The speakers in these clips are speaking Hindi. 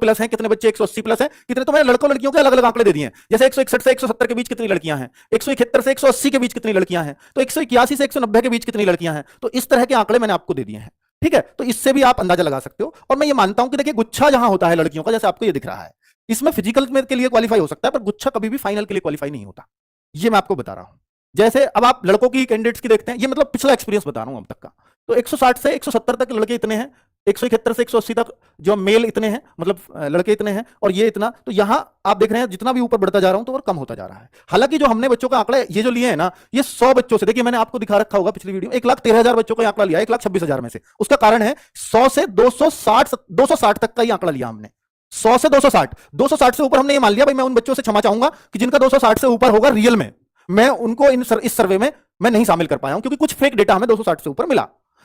प्लस हैं, कितने बच्चे 180 प्लस हैं, कितने, तो मैंने लड़कों लड़कियों के अलग अलग आंकड़े दे दिए हैं। जैसे 161 से 170 के बीच कितनी लड़कियां हैं, 171 से 180 के बीच कितनी लड़कियां हैं, तो 181 से 190 के बीच कितनी लड़कियां हैं। तो इस तरह के आंकड़े मैंने आपको दे दिए हैं, ठीक है। तो इससे भी आप अंदाजा लगा सकते हो। और मैं ये मानता हूं कि देखिए गुच्छा जहां होता है लड़कियों का, जैसे आपको ये दिख रहा है, इसमें फिजिकल में के लिए क्वालिफाई हो सकता है, पर गुच्छा कभी भी फाइनल के लिए क्वालिफाई नहीं होता। ये मैं आपको बता रहा हूं। जैसे अब आप लड़कों की कैंडिडेट्स की देखते हैं, ये मतलब पिछला एक्सपीरियंस बता रहा हूं अब तक का। तो 160 से 170 तक लड़के इतने हैं, 171 से 180 तक जो मेल इतने हैं, मतलब लड़के इतने हैं, और ये इतना। तो यहां आप देख रहे हैं जितना भी ऊपर बढ़ता जा रहा हूं तो वो कम होता जा रहा है। हालांकि जो हमने बच्चों का आंकड़ा ये जो लिए हैं ना, ये 100 बच्चों से, देखिए मैंने आपको दिखा रखा होगा पिछली वीडियो में, 1,13,000 बच्चों का आंकड़ा लिया, 1,26,000 में से। उसका कारण है 100 से 260 तक का ही आंकड़ा लिया हमने। 100 से 260 से ऊपर हमने ये मान लिया भाई, मैं उन बच्चों से क्षमा चाहूंगा कि जिनका 260 से ऊपर होगा रियल में, मैं उनको इस सर्वे में मैं नहीं शामिल कर पाया हूं, क्योंकि कुछ फेक डेटा हमें 260 से ऊपर मिला,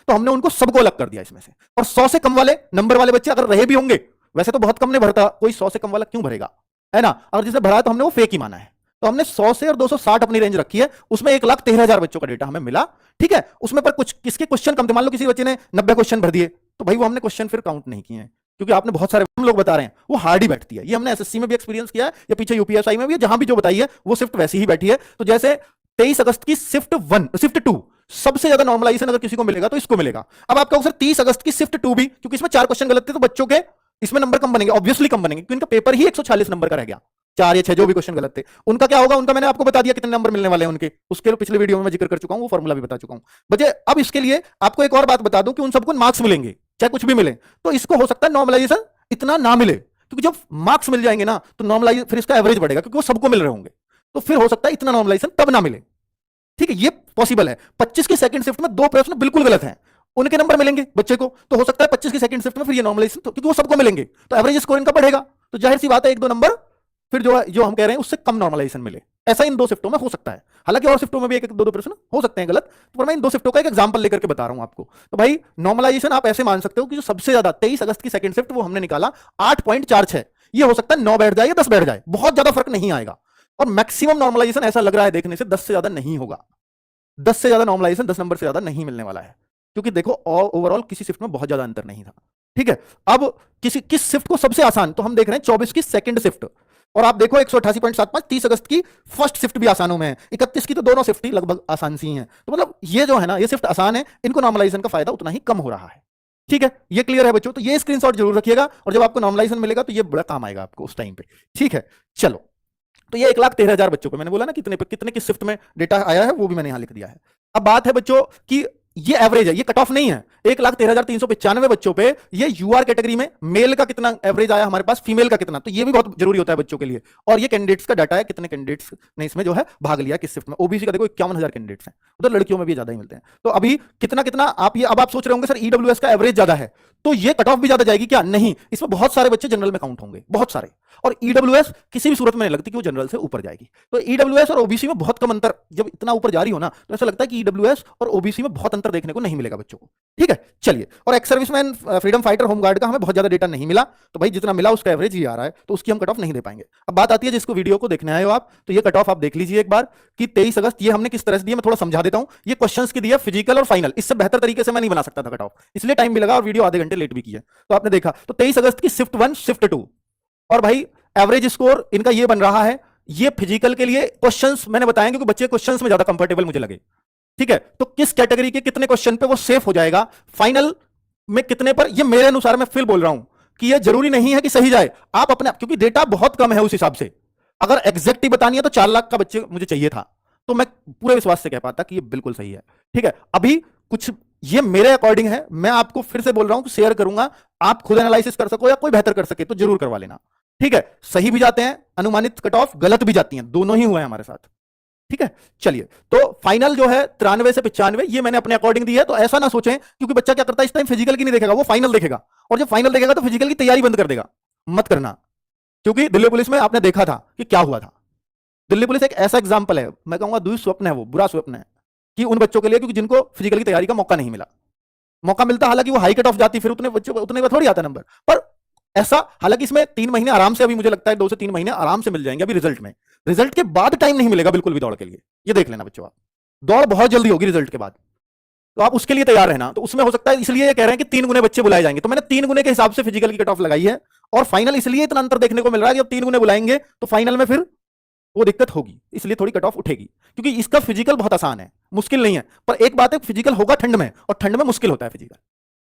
तो हमने उनको सबको अलग कर दिया इसमें से। और 100 से कम वाले नंबर वाले बच्चे अगर रहे भी होंगे, वैसे तो बहुत कम ने भरता, कोई 100 से कम वाला क्यों भरेगा, है ना। अगर जिसने भरा है तो हमने वो फेक ही माना है। तो हमने 100 से और 260 अपनी रेंज रखी है, उसमें 1,13,000 बच्चों का डेटा हमें मिला, ठीक है। उसमें पर कुछ किसके क्वेश्चन कम थे, मान लो किसी बच्चे ने 90 क्वेश्चन भर दिए, तो भाई वो हमने क्वेश्चन फिर काउंट नहीं किए हैं, क्योंकि आपने बहुत सारे, हम लोग बता रहे हैं वो हार्ड ही बैठती है। ये हमने एसएससी में भी एक्सपीरियंस किया है, या पीछे यूपीएसआई में भी, जहां भी जो बताई है वो शिफ्ट वैसी ही बैठी है। तो जैसे 23 अगस्त की शिफ्ट 2 सबसे ज्यादा नॉर्मलाइजेशन अगर किसी को मिलेगा तो इसको मिलेगा। अब आपका सर 30 अगस्त की शिफ्ट 2 भी, क्योंकि इसमें 4 क्वेश्चन गलत थे, तो बच्चों के इसमें नंबर कम बनेंगे, ऑब्वियसली कम बनेंगे, क्योंकि इनका पेपर ही 146 नंबर का रह गया, 4 या 6 जो भी क्वेश्चन गलत थे। उनका क्या होगा, उनका मैंने आपको बता दिया कितने नंबर मिलने वाले हैं उनके, उसके पिछले वीडियो में मैं जिक्र कर चुका हूं, वो फॉर्मूला भी बता चुका हूं बच्चे। अब इसके लिए आपको एक और बात बता दूं कि उन सबको मार्क्स मिलेंगे, चाहे कुछ भी मिले। तो इसको हो सकता है नॉर्मलाइजेशन इतना ना मिले, क्योंकि जब मार्क्स मिल जाएंगे ना तो नॉर्मलाइज फिर इसका एवरेज बढ़ेगा, क्योंकि वो सबको मिल रहे होंगे, तो फिर हो सकता है इतना नॉर्मलाइजेशन तब ना मिले, ठीक है। ये पॉसिबल है। 25 की सेकंड शिफ्ट में 2 प्रश्न बिल्कुल गलत हैं, उनके नंबर मिलेंगे बच्चे को, तो हो सकता है 25 की सेकंड शिफ्ट में फिर ये नॉर्मलाइजेशन, क्योंकि वो सबको मिलेंगे, तो एवरेज स्कोर इनका बढ़ेगा। तो जाहिर सी बात है 1-2 नंबर फिर जो हम कह रहे हैं उससे कम नॉर्मलाइजेशन मिले। ऐसा इन 2 शिफ्टों में हो सकता है। हालांकि और शिफ्टों में भी 1-2 प्रश्न हो सकते हैं गलत, तो मैं इन 2 शिफ्टों का एक एग्जांपल लेकर के बता रहा हूं आपको। तो भाई नॉर्मलाइजेशन आप ऐसे मान सकते हो कि जो सबसे ज्यादा 23 अगस्त की सेकंड शिफ्ट वो हमने निकाला 8.46, ये हो सकता है 9 बैठ जाए या 10 बैठ जाए, बहुत ज्यादा फर्क नहीं आएगा। और मैक्सिमम नॉर्मलाइजेशन ऐसा लग रहा है देखने से 10 से ज्यादा नहीं होगा, 10 से ज्यादा नॉर्मलाइजेशन 10 नंबर से ज्यादा नहीं मिलने वाला है, क्योंकि देखो ओवरऑल किसी शिफ्ट में बहुत ज्यादा अंतर नहीं था, ठीक है। अब किस शिफ्ट को सबसे आसान, तो हम देख रहे हैं 24 की सेकंड शिफ्ट, और आप देखो 188.75, 30 अगस्त की फर्स्ट शिफ्ट भी आसानों में है, 31 की तो दोनों शिफ्ट ही लगभग आसान सी हैं। तो मतलब ये जो है ना, ये शिफ्ट आसान है, इनको नॉर्मलाइजेशन का फायदा उतना ही कम हो रहा है, ठीक है। ये क्लियर है बच्चों, तो ये स्क्रीनशॉट जरूर रखिएगा, और जब आपको नॉर्मलाइजेशन मिलेगा तो ये बड़ा काम आएगा आपको उस टाइम पे, ठीक है। चलो, तो ये 1,13,000 बच्चों पे मैंने बोला ना कितने किस शिफ्ट में डेटा आया है, वो भी मैंने यहां लिख दिया है। अब बात है बच्चों कि ये एवरेज है, ये कट ऑफ नहीं है। 1,13,395 बच्चों पे ये यूआर कैटेगरी में मेल का कितना एवरेज आया हमारे पास, फीमेल का कितना, तो ये भी बहुत जरूरी होता है बच्चों के लिए। और ये कैंडिडेट्स का डाटा है, कितने कैंडिडेट्स ने इसमें जो है भाग लिया किस शिफ्ट में। ओबीसी का देखो 51,000 कैंडिडेट्स हैं, उधर लड़कियों में भी ज्यादा ही मिलते हैं। तो अभी कितना कितना आप ये, अब आप सोच रहे होंगे सर ईडब्ल्यूएस का एवरेज ज्यादा है तो ये कट ऑफ भी ज्यादा जाएगी क्या, नहीं, इसमें बहुत सारे बच्चे जनरल में काउंट होंगे, बहुत सारे। और ईडब्ल्यूएस किसी भी सूरत में नहीं लगती कि वो जनरल से ऊपर जाएगी। तो ईडब्ल्यूएस और ओबीसी में बहुत कम अंतर, जब इतना ऊपर जा रही हो ना तो ऐसा लगता है कि ईडब्ल्यूएस और ओबीसी में बहुत अंतर देखने को नहीं मिलेगा बच्चों को, ठीक है। चलिए, और ex serviceman, freedom fighter, home guard का हमें बहुत ज्यादा डेटा नहीं मिला, तो भाई जितना मिला उसका एवरेज ही आ रहा है, तो उसकी हम कट ऑफ नहीं दे पाएंगे। अब बात आती है जिसको वीडियो को देखने आए हो आप, तो ये कट ऑफ आप देख लीजिए एक बार कि 23 अगस्त ये हमने किस तरह से दिया, मैं थोड़ा समझा देता हूं। ये क्वेश्चंस की दिया फिजिकल और फाइनल, इससे बेहतर तरीके से मैं नहीं बना सकता था कट ऑफ, इसलिए टाइम भी लगा और वीडियो आधे घंटे लेट भी की है। तो आपने देखा, तो 23 अगस्त की शिफ्ट 1 शिफ्ट 2, और भाई एवरेज स्कोर इनका ये बन रहा है। ये फिजिकल के लिए क्वेश्चंस मैंने बताया क्योंकि बच्चे क्वेश्चंस में ज्यादा कंफर्टेबल मुझे लगे, ठीक है। तो किस कैटेगरी के कितने क्वेश्चन पे वो सेफ हो जाएगा, फाइनल में कितने पर, ये मेरे अनुसार मैं फिर बोल रहा हूं कि ये जरूरी नहीं है कि सही जाए, आप अपने, क्योंकि डेटा बहुत कम है उस हिसाब से। अगर एग्जैक्ट ही बतानी है तो 4 लाख का बच्चे मुझे चाहिए था, तो मैं पूरे विश्वास से कह पाता कि ये बिल्कुल सही है, ठीक है। अभी कुछ ये मेरे अकॉर्डिंग है, मैं आपको फिर से बोल रहा हूं कि शेयर करूंगा, आप खुद एनालिसिस कर सको या कोई बेहतर कर सके तो जरूर करवा लेना, ठीक है। सही भी जाते हैं अनुमानित कट ऑफ, गलत भी जाती हैं, दोनों ही हुए हैं हमारे साथ, ठीक है। चलिए, तो फाइनल जो है 93 से 95 ये मैंने अपने अकॉर्डिंग दी है। तो ऐसा ना सोचें, क्योंकि बच्चा क्या करता है इस टाइम फिजिकल की नहीं देखेगा, वो फाइनल देखेगा, और जब फाइनल देखेगा तो फिजिकल की तैयारी बंद कर देगा, मत करना। क्योंकि दिल्ली पुलिस में आपने देखा था कि क्या हुआ था। दिल्ली पुलिस एक ऐसा एग्जाम्पल है, मैं कहूंगा दुष्स्वप्न है, वो बुरा स्वप्न है कि उन बच्चों के लिए, क्योंकि जिनको फिजिकल की तैयारी का मौका नहीं मिला। मौका मिलता हालांकि वो हाई कट ऑफ जाती, फिर उतने बच्चों उतने थोड़ी आता नंबर, पर ऐसा, हालांकि इसमें 3 महीने आराम से, अभी मुझे लगता है 2 से 3 महीने आराम से मिल जाएंगे अभी रिजल्ट में। रिजल्ट के बाद टाइम नहीं मिलेगा बिल्कुल भी दौड़ के लिए, ये देख लेना बच्चों आप, दौड़ बहुत जल्दी होगी रिजल्ट के बाद, तो आप उसके लिए तैयार रहना। तो उसमें हो सकता है, इसलिए ये कह रहे हैं कि 3 गुने बच्चे बुलाए जाएंगे, तो मैंने 3 गुने के हिसाब से फिजिकल की कट ऑफ लगाई है, और फाइनल इसलिए इतना अंतर देखने को मिल रहा है कि अब 3 गुने बुलाएंगे तो फाइनल में फिर वो दिक्कत होगी, इसलिए थोड़ी कट ऑफ उठेगी, क्योंकि इसका फिजिकल बहुत आसान है, मुश्किल नहीं है। पर एक बात है, फिजिकल होगा ठंड में, और ठंड में मुश्किल होता है फिजिकल,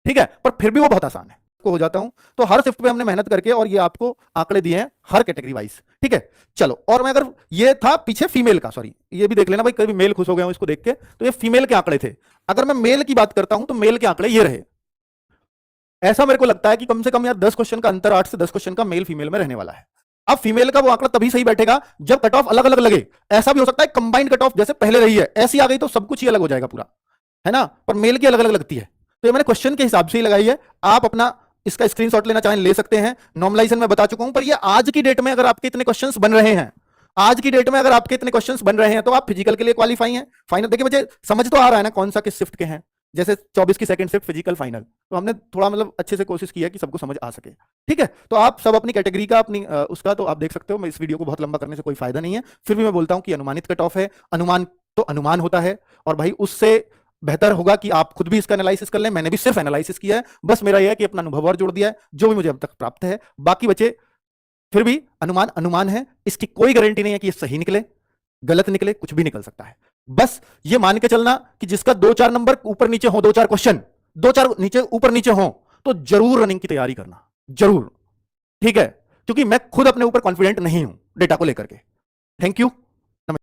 ठीक है, पर फिर भी वो बहुत आसान है। को हो जाता हूं तो हर शिफ्ट पे हमने मेहनत करके और ये आपको आंकड़े दिए हैं हर कैटेगरी वाइज, ठीक है। चलो, और मैं अगर ये था पीछे फीमेल का, सॉरी ये भी देख लेना भाई, कभी मेल खुश हो गया हूं इसको देख के, तो ये फीमेल के आंकड़े थे। अगर मैं मेल की बात करता हूं तो मेल के आंकड़े ये रहे। ऐसा मेरे को लगता है कि कम से कम यार 10 क्वेश्चन का अंतर, 8 से 10 क्वेश्चन का मेल फीमेल में रहने वाला है। अब फीमेल का वो आंकड़ा तभी सही बैठेगा जब कट ऑफ अलग अलग लगे। ऐसा भी हो सकता है कंबाइंड कट ऑफ जैसे पहले रही है ऐसी आ गई तो सब कुछ ही अलग हो जाएगा पूरा, है ना, पर मेल की अलग अलग लगती है। तो ये मैंने क्वेश्चन के हिसाब से ही लगाई है, आप अपना इसका स्क्रीनशॉट लेना चाहें ले सकते हैं। नॉर्मलाइजेशन में बता चुका हूं, पर ये आज की डेट में अगर आपके इतने क्वेश्चंस बन रहे हैं, आज की डेट में अगर आपके इतने क्वेश्चंस बन रहे हैं तो आप फिजिकल के लिए क्वालिफाई हैं। फाइनल देखिए मुझे समझ तो आ रहा है ना कौन सा किस शिफ्ट के हैं, जैसे 24 की सेकंड शिफ्ट फिजिकल फाइनल, तो हमने थोड़ा मतलब अच्छे से कोशिश की है कि सबको समझ आ सके, ठीक है। तो आप सब अपनी कैटेगरी का अपनी उसका तो आप देख सकते हो, मैं इस वीडियो को बहुत लंबा करने से कोई फायदा नहीं है, फिर भी मैं बोलता हूं कि अनुमानित कट ऑफ है, अनुमान तो अनुमान होता है, और भाई उससे बेहतर होगा कि आप खुद भी इसका एनालिसिस कर लें। मैंने भी सिर्फ एनालिसिस किया है, बस मेरा यह है कि अपना अनुभव और जोड़ दिया है जो भी मुझे अब तक प्राप्त है। बाकी बचे फिर भी अनुमान अनुमान है, इसकी कोई गारंटी नहीं है कि ये सही निकले गलत निकले, कुछ भी निकल सकता है। बस ये मान के चलना कि जिसका 2-4 नंबर ऊपर नीचे हो, 2-4 क्वेश्चन 2-4 नीचे ऊपर नीचे हो, तो जरूर रनिंग की तैयारी करना, जरूर, ठीक है, क्योंकि मैं खुद अपने ऊपर कॉन्फिडेंट नहीं हूं डेटा को लेकर के। Thank you.